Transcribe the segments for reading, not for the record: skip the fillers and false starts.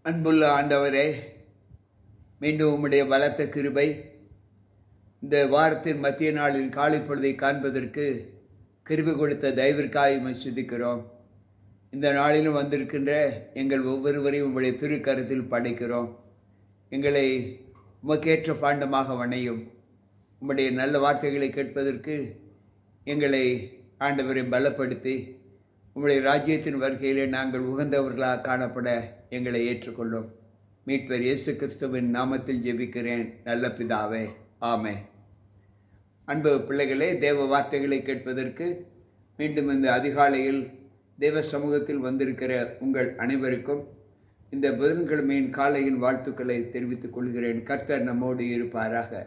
அன்புள்ள ஆண்டவரே, மீண்டும் உம்முடைய பலத்த கிருபை இந்த வாரத்தின் மத்திய நாளின் காலை பொழுதை காண்பதற்கு கிருபை கொடுத்த தயவிற்காக உம்மை துதிக்கிறோம். இந்த நாளிலும் வந்திருக்கின்ற எங்கள் ஒவ்வொருவரையும் உம்முடைய திருக்கரத்தில் படைக்கிறோம். எங்களை உமக்கேற்ற பாண்டமாக வணையும். உம்முடைய நல்ல வார்த்தைகளை கேட்பதற்கு எங்களை ஆண்டவரை பலப்படுத்தி உம்முடைய ராஜ்யத்தின் வருகையிலே நாங்கள் உகந்தவர்களாக காணப்பட எங்களை ஏற்றுக்கொள்ளும். மீட்பர் இயேசு கிறிஸ்துவின் நாமத்தில் ஜெபிக்கிறேன் நல்ல பிதாவே, ஆமென். அன்பு பிள்ளைகளே, தேவ வார்த்தைகளை கேட்பதற்கு மீண்டும் இந்த அதிகாலையில் தேவ சமூகத்தில் வந்திருக்கிற உங்கள் அனைவருக்கும் இந்த புதன்கிழமையின் காலையின் வாழ்த்துக்களை தெரிவித்துக் கொள்கிறேன். கர்த்தர் நம்மோடு இருப்பாராக.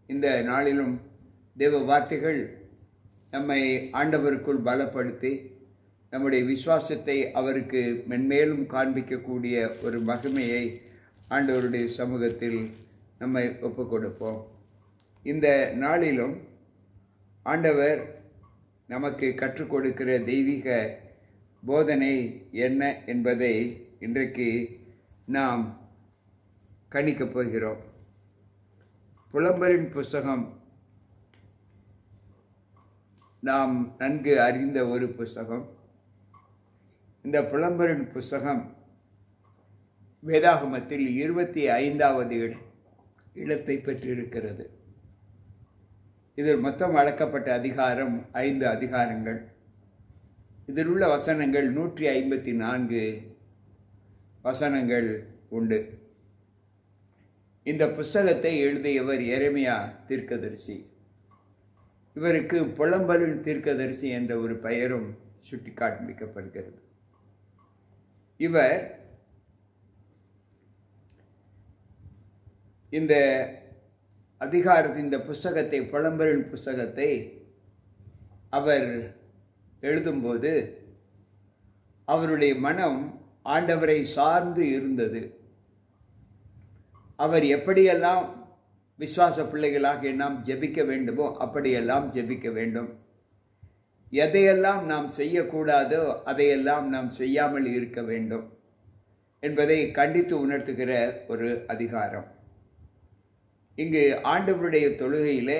இந்த நாளிலும் தேவ வார்த்தைகள் நம்மை ஆண்டவருக்குள் பலப்படுத்தி நம்முடைய விசுவாசத்தை அவருக்கு மென்மேலும் காண்பிக்கக்கூடிய ஒரு மகிமையை ஆண்டவருடைய சமூகத்தில் நம்மை ஒப்புக் கொடுப்போம். இந்த நாளிலும் ஆண்டவர் நமக்கு கற்றுக் கொடுக்கிற தெய்வீக போதனை என்ன என்பதை இன்றைக்கு நாம் கணிக்கப் போகிறோம். புலம்பலின் புஸ்தகம் நாம் நன்கு அறிந்த ஒரு புஸ்தகம். இந்த புலம்பலின் புஸ்தகம் வேதாகமத்தில் 25வது இடத்தை பெற்றிருக்கிறது. இதில் மொத்தம் அடக்கப்பட்ட அதிகாரம் 5 அதிகாரங்கள். இதில் உள்ள வசனங்கள் 154 வசனங்கள் உண்டு. இந்த புஸ்தகத்தை எழுதியவர் எரேமியா தீர்க்கதரிசி. இவருக்கு புலம்பலின் தீர்க்கதரிசி என்ற ஒரு பெயரும் சுட்டிக்காண்பிக்கப்படுகிறது. இவர் இந்த புஸ்தகத்தை, புலம்பலின் புஸ்தகத்தை அவர் எழுதும்போது அவருடைய மனம் ஆண்டவரை சார்ந்து இருந்தது. அவர் எப்படியெல்லாம் விசுவாச பிள்ளைகளாக நாம் ஜெபிக்க வேண்டுமோ அப்படியெல்லாம் ஜெபிக்க வேண்டும். எதையெல்லாம் நாம் செய்யக்கூடாதோ அதையெல்லாம் நாம் செய்யாமல் இருக்க வேண்டும் என்பதை கண்டித்து உணர்த்துகிற ஒரு அதிகாரம். இங்கு ஆண்டவருடைய தொழுகையிலே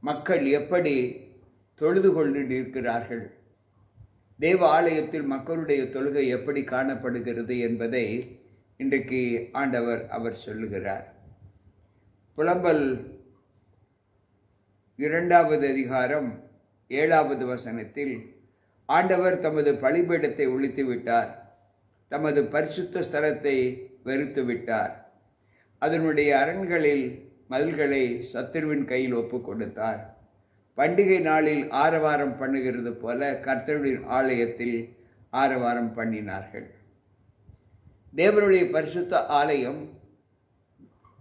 மக்கள் எப்படி தொழுது கொண்டு இருக்கிறார்கள், தேவ ஆலயத்தில் மக்களுடைய தொழுகை எப்படி காணப்படுகிறது என்பதை இன்றைக்கு ஆண்டவர் அவர் சொல்லுகிறார். புலம்பல் 2வது அதிகாரம் 7வது வசனத்தில் ஆண்டவர் தமது பலிபீடத்தை ஒழித்து விட்டார், தமது பரிசுத்த ஸ்தலத்தை வெறுத்து விட்டார், அதனுடைய அரண்களில் மதில்களை சத்துருவின் கையில் ஒப்பு கொடுத்தார். பண்டிகை நாளில் ஆரவாரம் பண்ணுகிறது போல கர்த்தருடைய ஆலயத்தில் ஆரவாரம் பண்ணினார்கள். தேவனுடைய பரிசுத்த ஆலயம்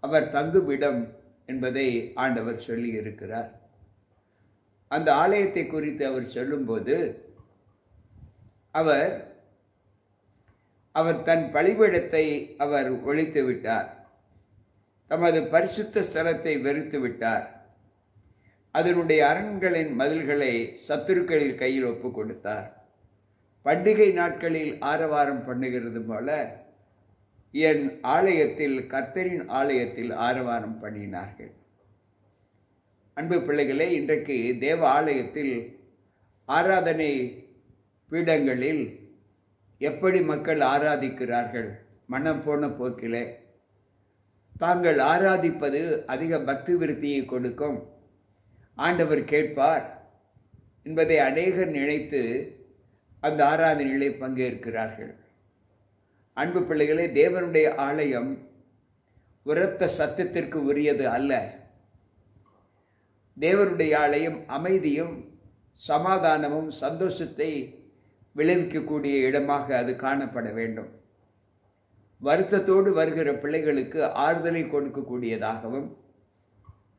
அவர் தங்கும் இடம் என்பதை ஆண்டவர் சொல்லி இருக்கிறார். அந்த ஆலயத்தை குறித்து அவர் சொல்லும்போது அவர் தன் பலிபீடத்தை அவர் ஒழித்து விட்டார், தமது பரிசுத்த ஸ்தலத்தை வெறுத்து விட்டார், அதனுடைய அரண்களின் மதில்களை சத்துருக்களின் கையில் ஒப்பு கொடுத்தார். பண்டிகை நாட்களில் ஆரவாரம் பண்ணுகிறது போல என் ஆலயத்தில், கர்த்தரின் ஆலயத்தில் ஆரவாரம் பண்ணினார்கள். அன்பு பிள்ளைகளே, இன்றைக்கு தேவ ஆலயத்தில் ஆராதனை பீடங்களில் எப்படி மக்கள் ஆராதிக்கிறார்கள்? மனம் போன போக்கிலே தாங்கள் ஆராதிப்பது அதிக பக்தி விருத்தியை கொடுக்கும், ஆண்டவர் கேட்பார் என்பதை அநேகர் நினைத்து அந்த ஆராதனையிலே பங்கேற்கிறார்கள். அன்பு பிள்ளைகளே, தேவனுடைய ஆலயம் உரத்த சத்தத்திற்கு உரியது அல்ல. தேவனுடைய ஆலயம் அமைதியும் சமாதானமும் சந்தோஷத்தை விளைவிக்கக்கூடிய இடமாக அது காணப்பட வேண்டும். வருத்தத்தோடு வருகிற பிள்ளைகளுக்கு ஆறுதலை கொடுக்கக்கூடியதாகவும்,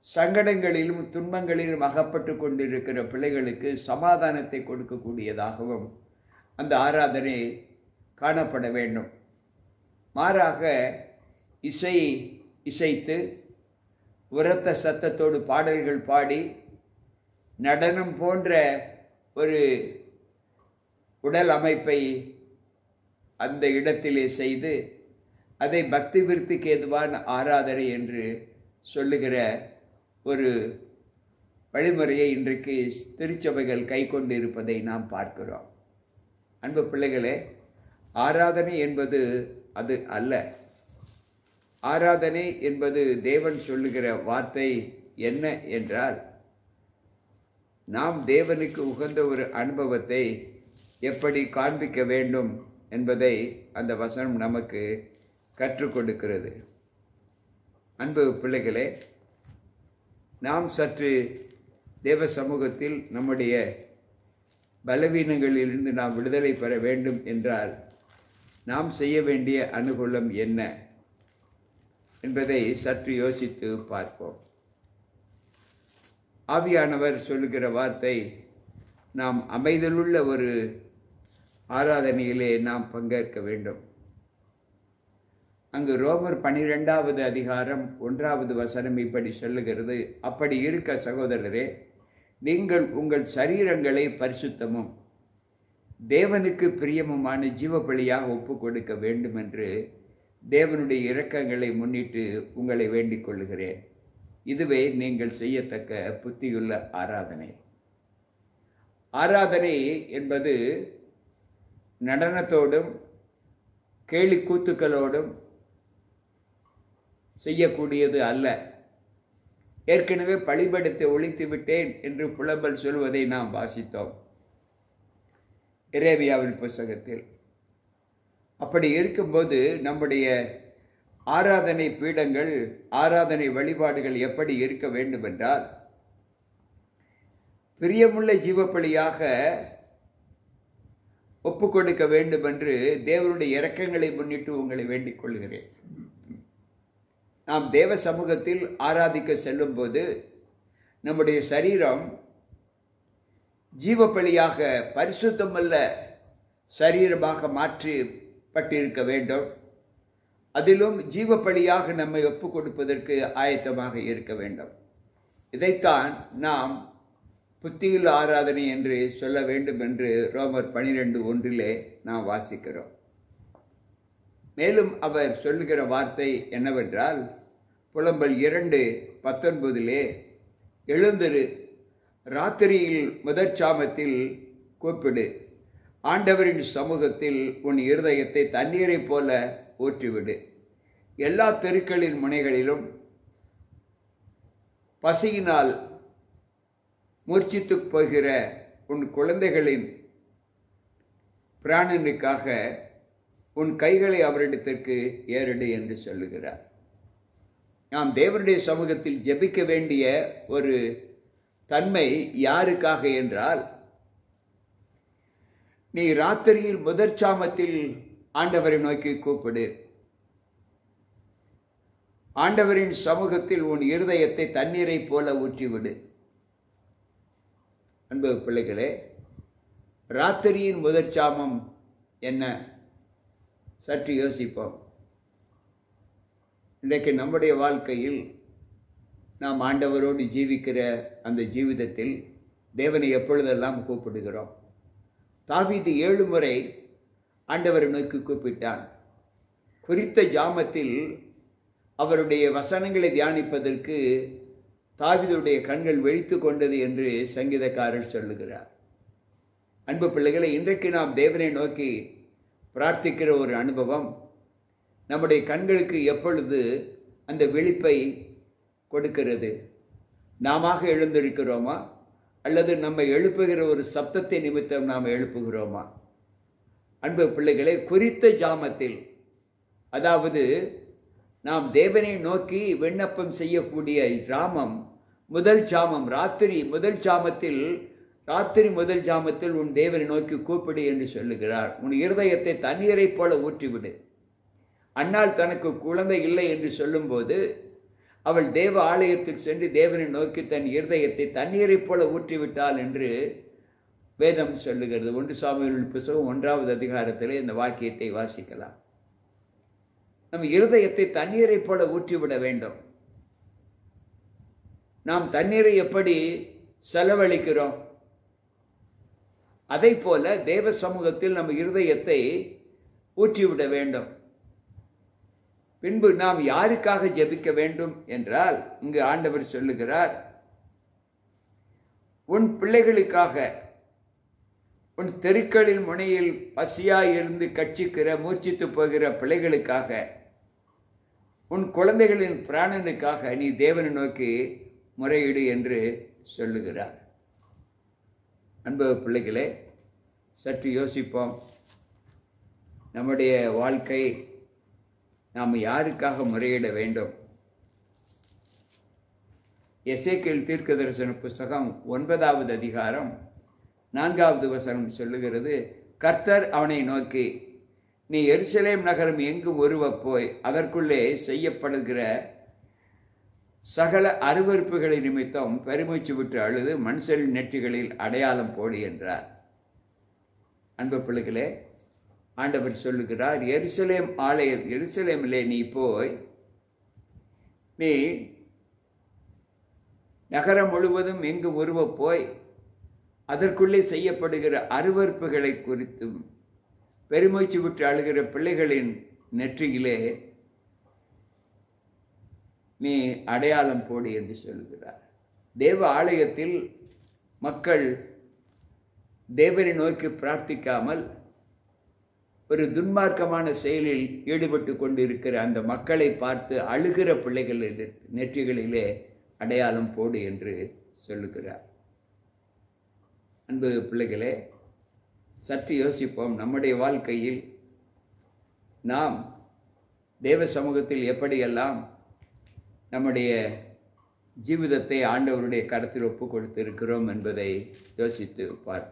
சங்கடங்களிலும் துன்பங்களிலும் அகப்பட்டு கொண்டிருக்கிற பிள்ளைகளுக்கு சமாதானத்தை கொடுக்கக்கூடியதாகவும் அந்த ஆராதனை காணப்பட வேண்டும். மாறாக இசைத்து உரத்த சத்தத்தோடு பாடல்கள் பாடி நடனம் போன்ற ஒரு உடல் அமைப்பை அந்த இடத்திலே செய்து அதை பக்தி விருத்திக்கு ஏதுவான ஆராதனை என்று சொல்லுகிற ஒரு வழிமுறையை இன்றைக்கு திருச்சபைகள் கை கொண்டு இருப்பதை நாம் பார்க்கிறோம். அன்பு பிள்ளைகளே, ஆராதனை என்பது அது அல்ல. ஆராதனை என்பது தேவன் சொல்லுகிற வார்த்தை என்ன என்றால், நாம் தேவனுக்கு உகந்த ஒரு அனுபவத்தை எப்படி காண்பிக்க வேண்டும் என்பதை அந்த வசனம் நமக்கு கற்றுக் கொடுக்கிறது. அன்பு பிள்ளைகளே, நாம் சற்று தேவ சமூகத்தில் நம்முடைய பலவீனங்களிலிருந்து நாம் விடுதலை பெற வேண்டும் என்றால் நாம் செய்ய வேண்டிய அனுகூலம் என்ன என்பதை சற்று யோசித்து பார்ப்போம். ஆவியானவர் சொல்லுகிற வார்த்தை, நாம் அமைதலுள்ள ஒரு ஆராதனையிலே நாம் பங்கேற்க வேண்டும். அங்கு ரோமர் 12வது அதிகாரம் 1வது வசனம் இப்படி சொல்லுகிறது, அப்படி இருக்க சகோதரரே, நீங்கள் உங்கள் சரீரங்களை பரிசுத்தமும் தேவனுக்கு பிரியமுமான ஜீவபலியாக ஒப்பு கொடுக்க வேண்டும் என்று தேவனுடைய இரக்கங்களை முன்னிட்டு உங்களை வேண்டிக் கொள்ளுகிறேன். இதுவே நீங்கள் செய்யத்தக்க புத்தியுள்ள ஆராதனை. ஆராதனை என்பது நடனத்தோடும் கேலி கூத்துக்களோடும் செய்யக்கூடியது அல்ல. ஏற்கனவே பலிபீடத்தை ஒழித்து விட்டேன் என்று புலம்பல் சொல்வதை நாம் வாசித்தோம் எரேமியாவின் புத்தகத்தில். அப்படி இருக்கும்போது நம்முடைய ஆராதனை பீடங்கள், ஆராதனை வழிபாடுகள் எப்படி இருக்க வேண்டும் என்றால், பிரியமுள்ள ஜீவபலியாக ஒப்பு கொடுக்க வேண்டும் என்று தேவனுடைய இரக்கங்களை முன்னிட்டு உங்களை வேண்டிக் கொள்கிறேன். நாம் தேவ சமூகத்தில் ஆராதிக்க செல்லும் போது நம்முடைய சரீரம் ஜீவபலியாக பரிசுத்தமல்ல சரீரமாக மாற்றப்பட்டிருக்க வேண்டும். அதிலும் ஜீவபலியாக நம்மை ஒப்பு கொடுப்பதற்கு ஆயத்தமாக இருக்க வேண்டும். இதைத்தான் நாம் புத்தியுள்ள ஆராதனை என்று சொல்ல வேண்டும் என்று ரோமர் 12:1 நாம் வாசிக்கிறோம். மேலும் அவர் சொல்லுகிற வார்த்தை என்னவென்றால், புலம்பல் 2:19 எழுந்திரு, ராத்திரியில் முதற்சாமத்தில் கூப்பிடு, ஆண்டவரின் சமூகத்தில் உன் இருதயத்தை தண்ணீரைப் போல ஊற்றிவிடு. எல்லா தெருக்களின் முனைகளிலும் பசியினால் மூர்ச்சித்து போகிற உன் குழந்தைகளின் பிராணனுக்காக உன் கைகளை அவரிடத்திற்கு ஏறிடு என்று சொல்லுகிறார். நாம் தேவனுடைய சமூகத்தில் ஜெபிக்க வேண்டிய ஒரு தன்மை யாருக்காக என்றால், நீ ராத்திரியில் முதற்சாமத்தில் ஆண்டவரை நோக்கி கூப்பிடு, ஆண்டவரின் சமூகத்தில் உன் இருதயத்தை தண்ணீரை போல ஊற்றிவிடு. அன்பு பிள்ளைகளே, ராத்திரியின் முதற்சாமம் என்ன? சற்று யோசிப்போம். இன்றைக்கு நம்முடைய வாழ்க்கையில் நாம் ஆண்டவரோடு ஜீவிக்கிற அந்த ஜீவிதத்தில் தேவனை எப்பொழுதெல்லாம் கூப்பிடுகிறோம்? தாவீது 7 முறை ஆண்டவரை நோக்கி கூப்பிட்டான். குறித்த ஜாமத்தில் அவருடைய வசனங்களை தியானிப்பதற்கு தாவீதுடைய கண்கள் விழித்து கொண்டது என்று சங்கீதக்காரர் சொல்லுகிறார். அன்பு பிள்ளைகளை, இன்றைக்கு நாம் தேவனை நோக்கி பிரார்த்திக்கிற ஒரு அனுபவம் நம்முடைய கண்களுக்கு எப்பொழுது அந்த விழிப்பை கொடுக்கிறது? நாம எழுந்திருக்கிறோமா, அல்லது நம்மை எழுப்புகிற ஒரு சப்தத்தை நிமித்தம் நாம் எழுப்புகிறோமா? அன்பு பிள்ளைகளை, குறித்த ஜாமத்தில், அதாவது நாம் தேவனை நோக்கி விண்ணப்பம் செய்யக்கூடிய ஜாமம் முதல் ஜாமம், ராத்திரி முதல் ஜாமத்தில் உன் தேவனை நோக்கி கூப்பிடு என்று சொல்லுகிறார். உன் இருதயத்தை தண்ணீரை போல ஊற்றிவிடு. அன்னாள் தனக்கு குழந்தை இல்லை என்று சொல்லும்போது அவள் தேவ ஆலயத்தில் சென்று தேவனை நோக்கி தன் இருதயத்தை தண்ணீரை போல ஊற்றிவிட்டாள் என்று வேதம் சொல்லுகிறது. 1 சாமுவேல் புத்தகம் 1வது அதிகாரத்திலே இந்த வாக்கியத்தை வாசிக்கலாம். நம் இருதயத்தை தண்ணீரை போல ஊற்றிவிட வேண்டும். நாம் தண்ணீரை எப்படி செலவழிக்கிறோம், அதை போல தேவ சமூகத்தில் நம் இருதயத்தை ஊற்றிவிட வேண்டும். பின்பு நாம் யாருக்காக ஜெபிக்க வேண்டும் என்றால் இங்கு ஆண்டவர் சொல்லுகிறார், உன் பிள்ளைகளுக்காக, உன் தெருக்களின் முனையில் பசியாயிருந்து கட்சிக்கிற மூச்சித்து போகிற பிள்ளைகளுக்காக, உன் குழந்தைகளின் பிராணனுக்காக நீ தேவனை நோக்கி முறையிடு என்று சொல்லுகிறார். அன்பு பிள்ளைகளே, சற்று யோசிப்போம். நம்முடைய வாழ்க்கை நாம் யாருக்காக முறையிட வேண்டும்? எசேக்கியேல் தீர்க்கதரிசன புஸ்தகம் 9வது அதிகாரம் 4வது வசனம் சொல்லுகிறது, கர்த்தர் அவனை நோக்கி, நீ எருசலேம் நகரம் எங்கும் உருவப் போய் அதற்குள்ளே செய்யப்படுகிற சகல அருவருப்புகளை நிமித்தம் பெருமூச்சு விட்டு அழுது மனுஷர் நெற்றிகளில் அடையாளம் போடு என்றார். அன்பு பிள்ளைகளே, ஆண்டவர் சொல்லுகிறார், எருசலேமிலே நீ போய் நீ நகரம் முழுவதும் எங்கு உருவப் போய் அதற்குள்ளே செய்யப்படுகிற அருவருப்புகளை குறித்தும் பெருமூச்சு விட்டு அழுகிற பிள்ளைகளின் நெற்றியிலே நீ அடையாளம் போடு என்று சொல்லுகிறார். தேவ ஆலயத்தில் மக்கள் தேவனை நோக்கி பிரார்த்திக்காமல் ஒரு துன்மார்க்கமான செயலில் ஈடுபட்டு கொண்டிருக்கிற அந்த மக்களை பார்த்து அழுகிற பிள்ளைகள் நெற்றிகளிலே அடையாளம் போடு என்று சொல்லுகிறார். அன்பு பிள்ளைகளே, சற்று யோசிப்போம். நம்முடைய வாழ்க்கையில் நாம் தேவ சமூகத்தில் எப்படியெல்லாம் நம்முடைய ஜீவிதத்தை ஆண்டவருடைய கரத்தில் ஒப்பு கொடுத்திருக்கிறோம் என்பதை யோசித்து பார்.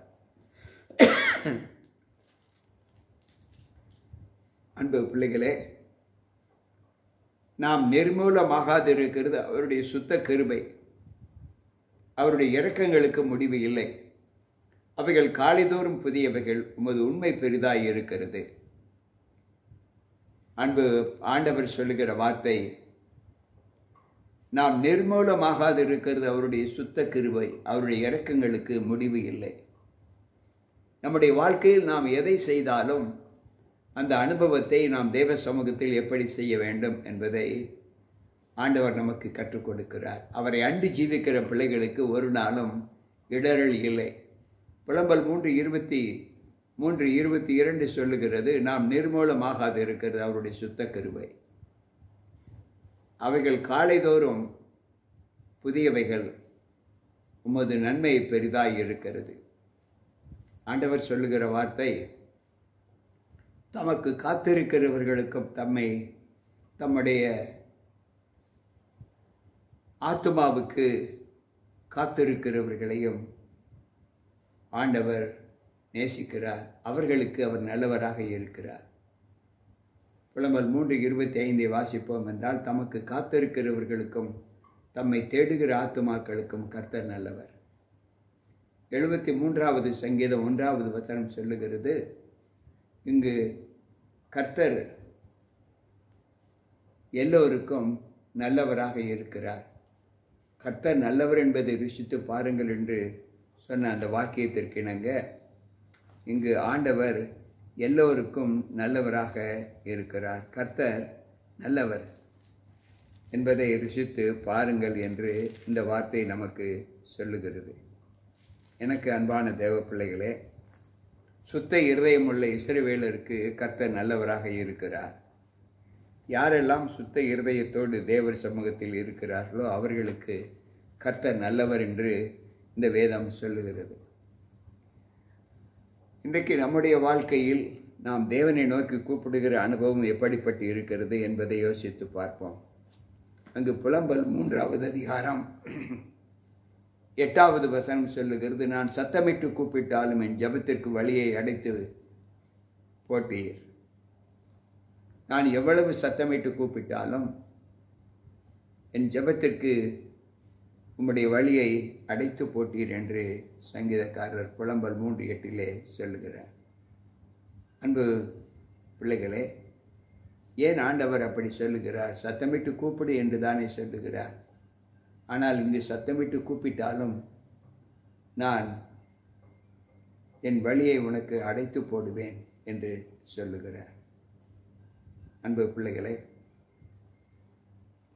அன்பு பிள்ளைகளே, நாம் நிர்மூலமாகாது இருக்கிறது அவருடைய சுத்த கிருபை. அவருடைய இரக்கங்களுக்கு முடிவு இல்லை. அவைகள் காலைதோறும் புதியவைகள், உமது உண்மை பெரிதாய் இருக்கிறது. அன்பு ஆண்டவர் சொல்லுகிற வார்த்தை, நாம் நிர்மூலமாகாது இருக்கிறது அவருடைய சுத்த கிருபை. அவருடைய இரக்கங்களுக்கு முடிவு இல்லை. நம்முடைய வாழ்க்கையில் நாம் எதை செய்தாலும் அந்த அனுபவத்தை நாம் தேவ சமூகத்தில் எப்படி செய்ய வேண்டும் என்பதை ஆண்டவர் நமக்கு கற்றுக் கொடுக்கிறார். அவரை அண்டி ஜீவிக்கிற பிள்ளைகளுக்கு ஒரு நாளும் இடரல் இல்லை. புலம்பல் 3:22 சொல்லுகிறது, நாம் நிர்மூலமாகாது இருக்கிறது அவருடைய சுத்த கிருபை. அவைகள் காலைதோறும் புதியவைகள், உமது நன்மை பெரிதாய் இருக்கிறது. ஆண்டவர் சொல்லுகிற வார்த்தை, தமக்கு காத்திருக்கிறவர்களுக்கும் தம்முடைய ஆத்துமாவுக்கு காத்திருக்கிறவர்களையும் ஆண்டவர் நேசிக்கிறார். அவர்களுக்கு அவர் நல்லவராக இருக்கிறார். புலம்பல் 3:25 வாசிப்போம் என்றால், தமக்கு காத்திருக்கிறவர்களுக்கும் தம்மை தேடுகிற ஆத்துமாக்களுக்கும் கர்த்தர் நல்லவர். 73வது சங்கீதம் 1வது வசனம் சொல்லுகிறது, இங்கு கர்த்தர் எல்லோருக்கும் நல்லவராக இருக்கிறார். கர்த்தர் நல்லவர் என்பதை ருசித்து பாருங்கள் என்று சொன்ன அந்த வாக்கியத்திற்கு இணங்க இங்கு ஆண்டவர் எல்லோருக்கும் நல்லவராக இருக்கிறார். கர்த்தர் நல்லவர் என்பதை ருசித்து பாருங்கள் என்று இந்த வார்த்தை நமக்கு சொல்லுகிறது. எனக்கு அன்பான தேவ பிள்ளைகளே, சுத்த இருதயமுள்ள இஸ்ரவேலருக்கு கர்த்தர் நல்லவராக இருக்கிறார். யாரெல்லாம் சுத்த இருதயத்தோடு தேவர் சமூகத்தில் இருக்கிறார்களோ அவர்களுக்கு கர்த்தர் நல்லவர் என்று இந்த வேதம் சொல்லுகிறது. இன்றைக்கு நம்முடைய வாழ்க்கையில் நாம் தேவனை நோக்கி கூப்பிடுகிற அனுபவம் எப்படிப்பட்டு இருக்கிறது என்பதை யோசித்து பார்ப்போம். அங்கு புலம்பல் 3வது அதிகாரம் 8வது வசனம் சொல்லுகிறது, நான் சத்தமிட்டு கூப்பிட்டாலும் என் ஜெபத்திற்கு வழியை அடைத்து போட்டீர். நான் எவ்வளவு சத்தமிட்டு கூப்பிட்டாலும் என் ஜெபத்திற்கு உம்முடைய வழியை அடைத்து போட்டீர் என்று சங்கீதக்காரர் புலம்பல் 3:8 சொல்லுகிறார். அன்பு பிள்ளைகளே, ஏன் ஆண்டவர் அப்படி சொல்லுகிறார்? சத்தமிட்டு கூப்பிடு என்று தானே சொல்லுகிறார். ஆனால் இங்கு சத்தமிட்டு கூப்பிட்டாலும் நான் என் வழியை உனக்கு அடைத்து போடுவேன் என்று சொல்லுகிறார். அன்பு பிள்ளைகளே,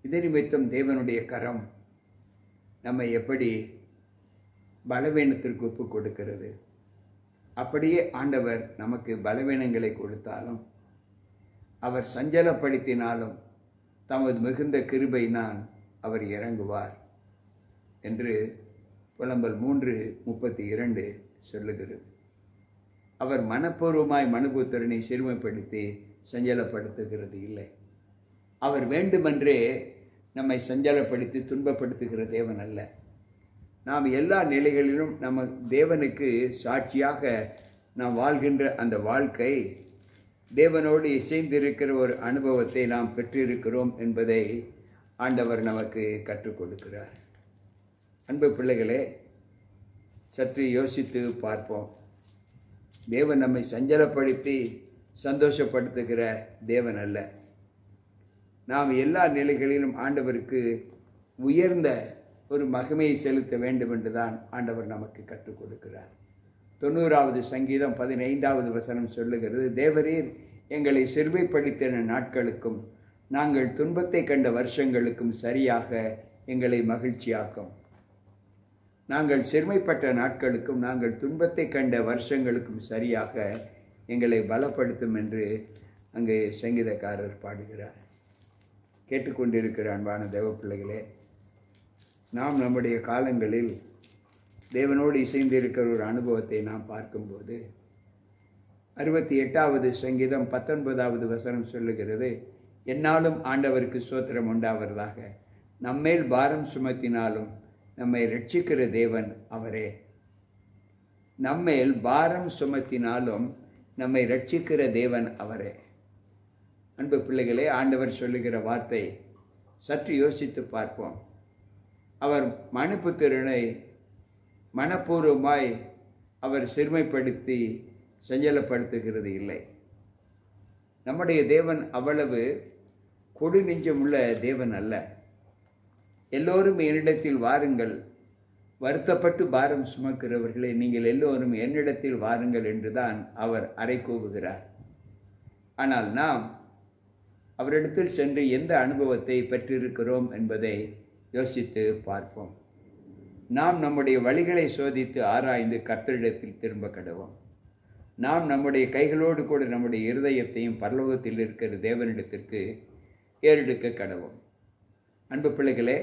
இது நிமித்தம் தேவனுடைய கரம் நம்மை எப்படி பலவீனத்திற்கு ஒப்பு கொடுக்கிறது. அப்படியே ஆண்டவர் நமக்கு பலவீனங்களை கொடுத்தாலும் அவர் சஞ்சலப்படுத்தினாலும் தமது மிகுந்த கிருபையினால் அவர் இறங்குவார் என்று புலம்பல் 3:32 சொல்லுகிறது. அவர் மனப்பூர்வமாய் மனுபுத்திரனை சிறுமைப்படுத்தி சஞ்சலப்படுத்துகிறது இல்லை. அவர் வேண்டுமென்றே நம்மை சஞ்சலப்படுத்தி துன்பப்படுத்துகிற தேவன் அல்ல. நாம் எல்லா நிலைகளிலும் நம்ம தேவனுக்கு சாட்சியாக நாம் வாழ்கின்ற அந்த வாழ்க்கை தேவனோடு இசைந்திருக்கிற ஒரு அனுபவத்தை நாம் பெற்றிருக்கிறோம் என்பதை ஆண்டவர் நமக்கு கற்றுக் கொடுக்கிறார். அன்பு பிள்ளைகளே, சற்று யோசித்து பார்ப்போம். தேவன் நம்மை சஞ்சலப்படுத்தி சந்தோஷப்படுத்துகிற தேவன் அல்ல. நாம் எல்லா நிலைகளிலும் ஆண்டவருக்கு உயர்ந்த ஒரு மகிமையை செலுத்த வேண்டும் என்றுதான் ஆண்டவர் நமக்கு கற்றுக் கொடுக்கிறார். 90வது சங்கீதம் 15வது வசனம் சொல்லுகிறது, தேவரீர் எங்களை சிறுமைப்படுத்தின நாட்களுக்கும் நாங்கள் துன்பத்தை கண்ட வருஷங்களுக்கும் சரியாக எங்களை மகிழ்ச்சியாக்கும். நாங்கள் சிறுமைப்பட்ட நாட்களுக்கும் நாங்கள் துன்பத்தை கண்ட வருஷங்களுக்கும் சரியாக எங்களை பலப்படுத்தும் என்று அங்கே சங்கீதக்காரர் பாடுகிறார். கேட்டுக்கொண்டிருக்கிற அன்பான தேவ பிள்ளைகளே, நாம் நம்முடைய காலங்களில் தேவனோடு இசைந்திருக்கிற ஒரு அனுபவத்தை நாம் பார்க்கும்போது 68வது சங்கீதம் 19வது வசனம் சொல்லுகிறது, என்னாலும் ஆண்டவருக்கு ஸ்தோத்திரம் உண்டாவதாக, நம்மேல் பாரம் சுமத்தினாலும் நம்மை ரட்சிக்கிற தேவன் அவரே. நம்மேல் பாரம் சுமத்தினாலும் நம்மை ரட்சிக்கிற தேவன் அவரே. அன்பு பிள்ளைகளே, ஆண்டவர் சொல்லுகிற வார்த்தை சற்று யோசித்து பார்ப்போம். அவர் மனுபுத்திரனை மனப்பூர்வமாய் அவர் சிறுமைப்படுத்தி சஞ்சலப்படுத்துகிறது இல்லை. நம்முடைய தேவன் அவ்வளவு கொடு நெஞ்சமுள்ள தேவன் அல்ல. எல்லோரும் என்னிடத்தில் வாருங்கள், வருத்தப்பட்டு பாரம் சுமக்கிறவர்களே நீங்கள் எல்லோரும் என்னிடத்தில் வாருங்கள் என்றுதான் அவர் அறைகூவுகிறார். ஆனால் நாம் அவரிடத்தில் சென்று எந்த அனுபவத்தை பெற்றிருக்கிறோம் என்பதை யோசித்து பார்ப்போம். நாம் நம்முடைய வழிகளை சோதித்து ஆராய்ந்து கர்த்தரிடத்தில் திரும்ப கடவோம். நாம் நம்முடைய கைகளோடு கூட நம்முடைய இருதயத்தையும் பரலோகத்தில் இருக்கிற தேவனிடத்திற்கு ஏறெடுக்க கடவோம். அன்பு பிள்ளைகளே,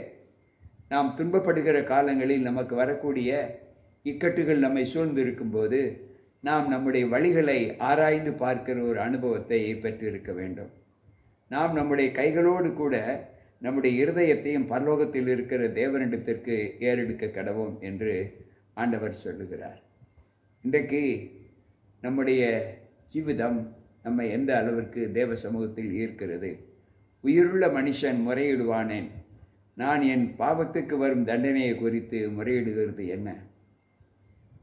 நாம் துன்பப்படுகிற காலங்களில் நமக்கு வரக்கூடிய இக்கட்டுகள் நம்மை சூழ்ந்து இருக்கும்போது நாம் நம்முடைய வழிகளை ஆராய்ந்து பார்க்கிற ஒரு அனுபவத்தை பெற்றிருக்க வேண்டும். நாம் நம்முடைய கைகளோடு கூட நம்முடைய இருதயத்தையும் பரலோகத்தில் இருக்கிற தேவனிடத்திற்கு ஏறெடுக்க கடவோம் என்று ஆண்டவர் சொல்லுகிறார். இன்றைக்கு நம்முடைய ஜீவிதம் நம்மை எந்த அளவிற்கு தேவ சமூகத்தில் ஈர்க்கிறது? உயிருள்ள மனுஷன் முறையிடுவானேன், நான் என் பாவத்துக்கு வரும் தண்டனையை குறித்து முறையிடுகிறது என்ன?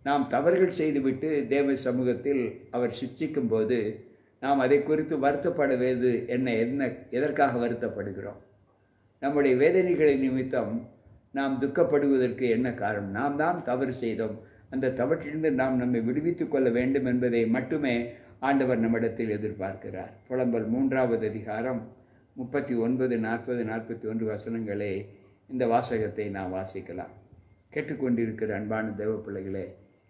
நாம் தவறுகள் செய்துவிட்டு தேவ சமூகத்தில் அவர் சிட்சிக்கும் போது நாம் அதை குறித்து வருத்தப்படுவது எதற்காக வருத்தப்படுகிறோம்? நம்முடைய வேதனைகளை நிமித்தம் நாம் துக்கப்படுவதற்கு என்ன காரணம்? நாம் தான் தவறு செய்தோம், அந்த தவற்றிலிருந்து நாம் நம்மை விடுவித்துக் கொள்ள வேண்டும் என்பதை மட்டுமே ஆண்டவர் நம்மிடத்தில் எதிர்பார்க்கிறார். புலம்பல் 3வது அதிகாரம் 39, 40, 41 வசனங்களே இந்த வாசகத்தை நாம் வாசிக்கலாம். கேட்டுக்கொண்டிருக்கிற அன்பான தேவ பிள்ளைகளே,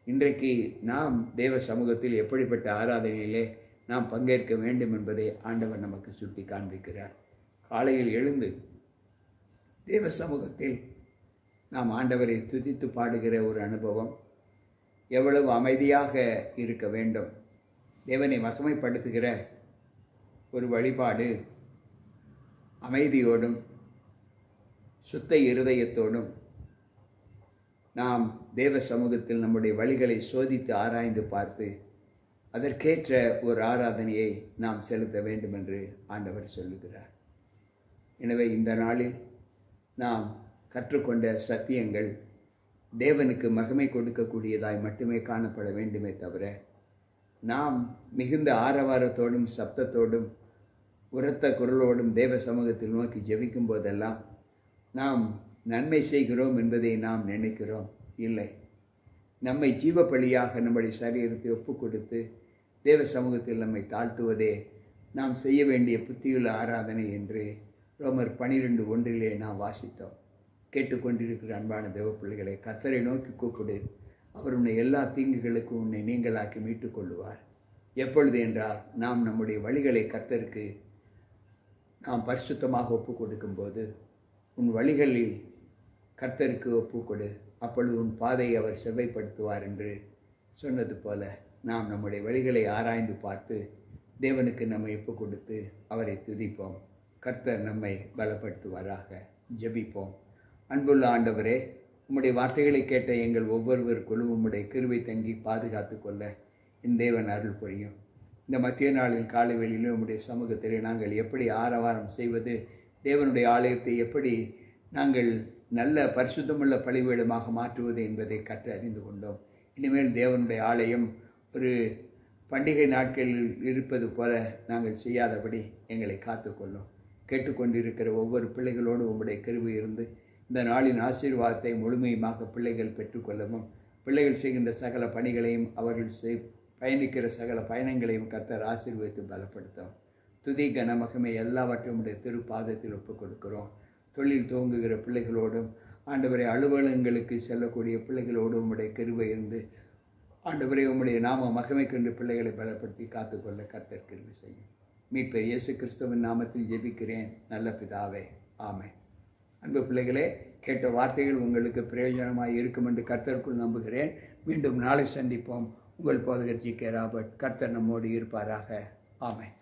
இன்றைக்கு நாம் தேவ சமூகத்தில் எப்படிப்பட்ட ஆராதனையிலே நாம் பங்கேற்க வேண்டும் என்பதை ஆண்டவர் நமக்கு சுட்டி காண்பிக்கிறார். காலையில் எழுந்து தேவ சமூகத்தில் நாம் ஆண்டவரை துதித்து பாடுகிற ஒரு அனுபவம் எவ்வளவு அமைதியாக இருக்க வேண்டும். தேவனை மகிமைப்படுத்துகிற ஒரு வழிபாடு அமைதியோடும் சுத்த இருதயத்தோடும் நாம் தேவ சமூகத்தில் நம்முடைய வழிகளை சோதித்து ஆராய்ந்து பார்த்து அதற்கேற்ற ஒரு ஆராதனையை நாம் செலுத்த வேண்டும் என்று ஆண்டவர் சொல்லுகிறார். எனவே இந்த நாளில் நாம் கற்றுக்கொண்ட சத்தியங்கள் தேவனுக்கு மகிமை கொடுக்கக்கூடியதாய் மட்டுமே காணப்பட வேண்டுமே தவிர நாம் மிகுந்த ஆரவாரத்தோடும் சப்தத்தோடும் உரத்த குரலோடும் தேவ சமூகத்தில் நோக்கி ஜெபிக்கும் போதெல்லாம் நாம் நன்மை செய்கிறோம் என்பதை நாம் நினைக்கிறோம். இல்லை, நம்மை ஜீவ பலியாக நம்முடைய சரீரத்தை ஒப்பு கொடுத்து தேவ சமூகத்தில் நம்மை தாழ்த்துவதே நாம் செய்ய வேண்டிய புத்தியுள்ள ஆராதனை என்று ரோமர் 12:1 நாம் வாசித்தோம். கேட்டுக்கொண்டிருக்கிற அன்பான தேவ பிள்ளைகளை, கர்த்தரை நோக்கி கூப்பிடு. அவர் உன்னை எல்லா தீங்குகளுக்கும் உன்னை நீங்களாக்கி மீட்டுக் கொள்ளுவார். எப்பொழுது என்றால், நாம் நம்முடைய வழிகளை கர்த்தருக்கு நாம் பரிசுத்தமாக ஒப்பு கொடுக்கும்போது, உன் வழிகளில் கர்த்தருக்கு ஒப்புக்கொடு, அப்பொழுது உன் பாதையை அவர் செவ்வைப்படுத்துவார் என்று சொன்னது போல, நாம் நம்முடைய வழிகளை ஆராய்ந்து பார்த்து தேவனுக்கு நம்மை ஒப்பு கொடுத்து அவரை துதிப்போம். கர்த்தர் நம்மை பலப்படுத்துவாராக. ஜெபிப்போம். அன்புள்ள ஆண்டவரே, உம்முடைய வார்த்தைகளை கேட்ட எங்கள் ஒவ்வொருவருக்குள்ளும் உம்முடைய கிருபை தங்கி பாதுகாத்து கொள்ள என் தேவன் அருள் புரியும். இந்த மத்திய நாளின் காலை வேளையிலும் உம்முடைய சமூகத்திலே நாங்கள் எப்படி ஆரவாரம் செய்வது, தேவனுடைய ஆலயத்தை எப்படி நாங்கள் நல்ல பரிசுத்தமுள்ள பலிபீடமாக மாற்றுவது என்பதை கற்று அறிந்து கொண்டோம். இனிமேல் தேவனுடைய ஆலயம் ஒரு பண்டிகை நாட்களில் இருப்பது போல நாங்கள் செய்யாதபடி எங்களை காத்துக்கொள்ளும். கேட்டுக்கொண்டிருக்கிற ஒவ்வொரு பிள்ளைகளோடு உம்முடைய கிருபை இருந்து இந்த நாளின் ஆசீர்வாதத்தை முழுமையுமாக பிள்ளைகள் பெற்றுக்கொள்ளவும், பிள்ளைகள் செய்கின்ற சகல பணிகளையும், அவர்கள் பயணிக்கிற சகல பயணங்களையும் கர்த்தர் ஆசீர்வதித்து பலப்படுத்தும். துதி கன மகிமை எல்லாவற்றையும் உடைய திருப்பாதத்தில் ஒப்புக் கொடுக்கிறோம். தொழில் துவங்குகிற பிள்ளைகளோடும், ஆண்டவரை அலுவலகங்களுக்கு செல்லக்கூடிய பிள்ளைகளோடும் உடைய கிருபை இருந்து, ஆண்டவரை உம்முடைய நாம மகிமைக்கென்று பிள்ளைகளை பலப்படுத்தி காத்துக்கொள்ள கர்த்தர் கிருபை செய்யும். மீட்பர் இயேசு கிறிஸ்துவின் நாமத்தில் ஜெபிக்கிறேன் நல்ல பிதாவே, ஆமென். அன்பு பிள்ளைகளே, கேட்ட வார்த்தைகள் உங்களுக்கு பிரயோஜனமாக இருக்கும் என்று கர்த்தருக்குள் நம்புகிறேன். மீண்டும் நாளை சந்திப்போம். உங்கள் போதகர் ஜி.கே. ராபர்ட். கர்த்தர் நம்மோடு இருப்பாராக. ஆமென்.